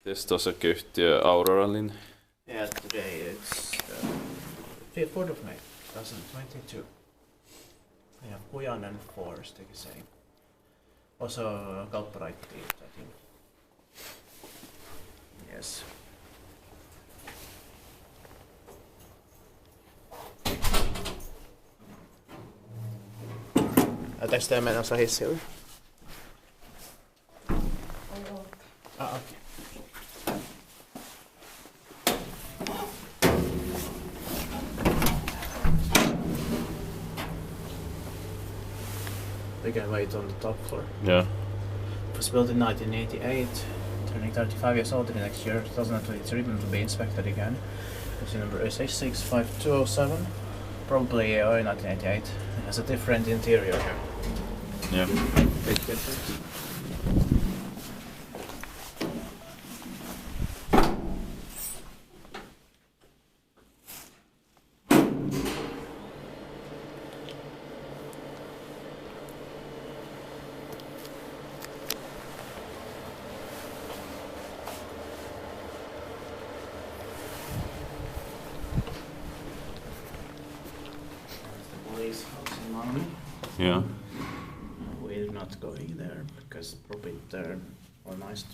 Testosakeyhtiö Auroralin. Yeah, today it's 4th of May 2022. We have Kujanen for Stekisei. Also kaupparättiöt, I think. Yes. Tästä ei mennä osaa hissiä. Okei. We can wait on the top floor. Yeah. It was built in 1988, turning 35 years old in the next year, 2023, and will be inspected again. The number is H65207, probably in 1988. It has a different interior here. Yeah. Big difference. Police house in Malmi. Yeah. We're not going there because probably they're organized.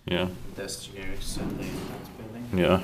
Yeah. Test here is in that building. Yeah.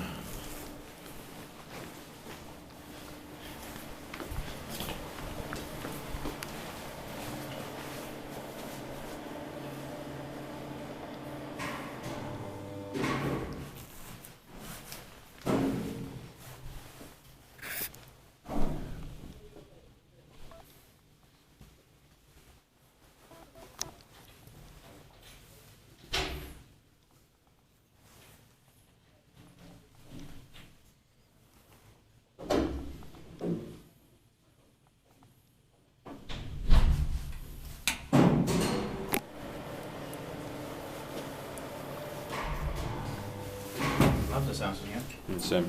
Love the sounds in here. Same.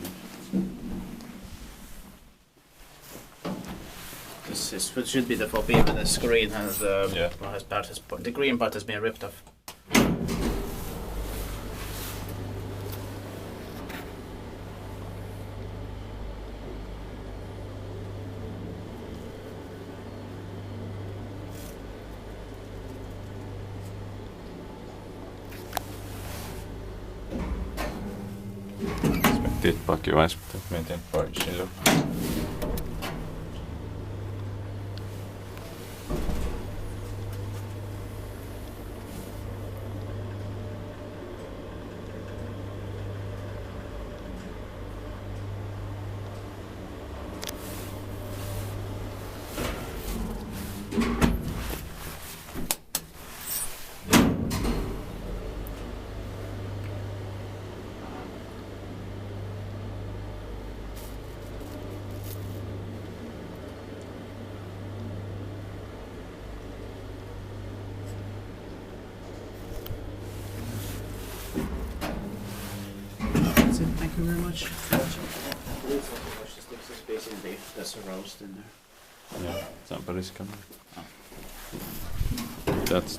This should be the for people. The screen has Yeah. the green part has been ripped off. Tillbaka och aspect maintain partition look. That's it. Thank you very much. Please watch the sticks of space in there. There's a roast in there. Yeah, somebody's coming. That's